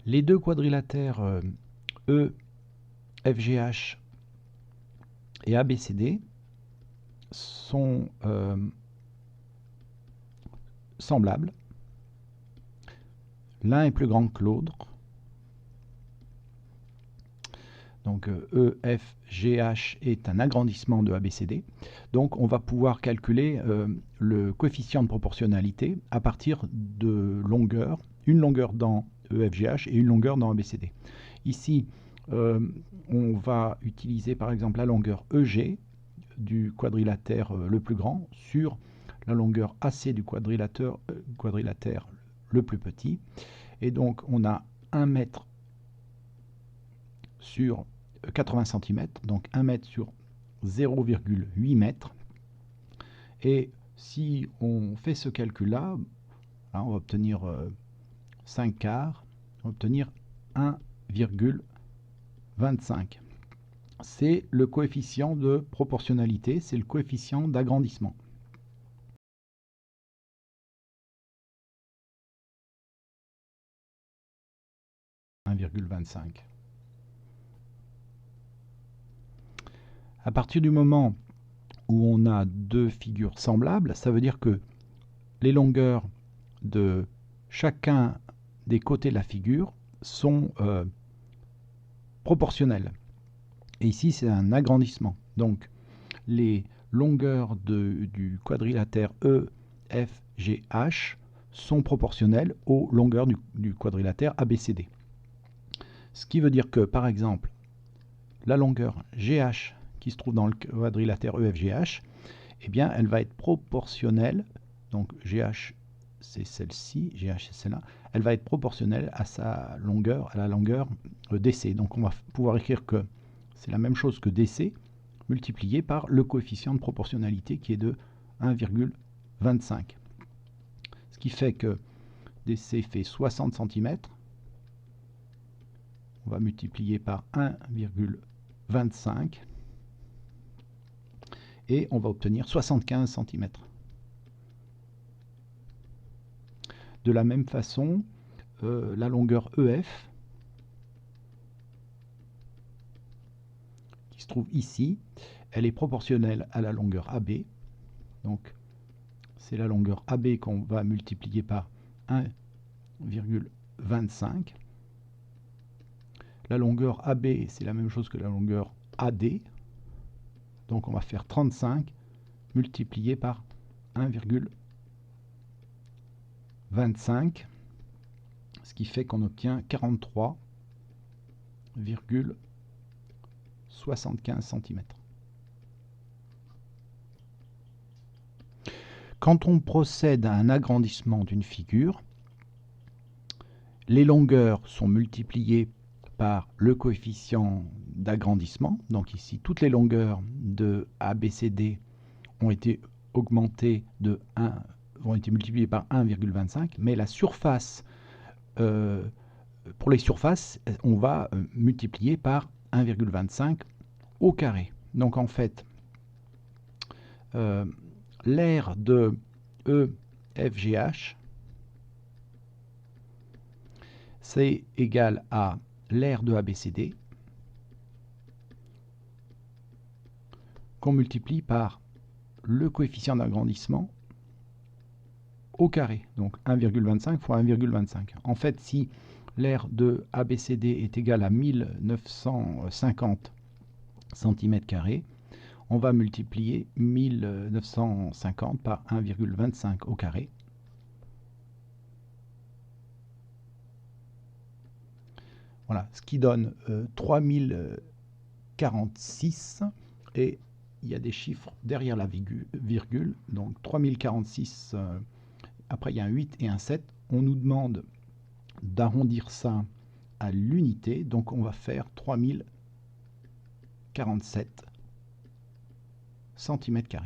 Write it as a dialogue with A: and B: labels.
A: Les deux quadrilatères E, FGH et ABCD sont semblables. L'un est plus grand que l'autre. Donc EFGH est un agrandissement de ABCD. Donc on va pouvoir calculer le coefficient de proportionnalité à partir de longueur, une longueur dans EFGH et une longueur dans ABCD. Ici, on va utiliser par exemple la longueur EG du quadrilatère le plus grand sur la longueur AC du quadrilatère le plus petit. Et donc on a 1 mètre sur 80 cm, donc 1 mètre sur 0,8 mètres. Et si on fait ce calcul-là, on va obtenir 5 quarts, on va obtenir 1,25. C'est le coefficient de proportionnalité, c'est le coefficient d'agrandissement. À partir du moment où on a deux figures semblables, ça veut dire que les longueurs de chacun des côtés de la figure sont proportionnelles. Et ici, c'est un agrandissement. Donc, les longueurs du quadrilatère EFGH sont proportionnelles aux longueurs du quadrilatère ABCD. Ce qui veut dire que, par exemple, la longueur GH qui se trouve dans le quadrilatère EFGH, eh bien, elle va être proportionnelle, donc GH c'est celle-ci, GH c'est celle-là, elle va être proportionnelle à sa longueur, à la longueur DC. Donc on va pouvoir écrire que c'est la même chose que DC multiplié par le coefficient de proportionnalité qui est de 1,25. Ce qui fait que DC fait 60 cm. On va multiplier par 1,25 et on va obtenir 75 cm. De la même façon, la longueur EF, qui se trouve ici, elle est proportionnelle à la longueur AB. Donc, c'est la longueur AB qu'on va multiplier par 1,25. La longueur AB, c'est la même chose que la longueur AD. Donc, on va faire 35 multiplié par 1,25, ce qui fait qu'on obtient 43,75 cm. Quand on procède à un agrandissement d'une figure, les longueurs sont multipliées par le coefficient d'agrandissement. Donc ici, toutes les longueurs de ABCD ont été augmentées de 1, ont été multipliées par 1,25, mais la surface, pour les surfaces, on va multiplier par 1,25 au carré. Donc en fait, l'aire de EFGH, c'est égal à l'aire de ABCD qu'on multiplie par le coefficient d'agrandissement au carré. Donc 1,25 fois 1,25. En fait, si l'aire de ABCD est égale à 1950 cm², on va multiplier 1950 par 1,25 au carré. Voilà, ce qui donne 3046, et il y a des chiffres derrière la virgule, donc 3046, après il y a un 8 et un 7. On nous demande d'arrondir ça à l'unité, donc on va faire 3047 cm².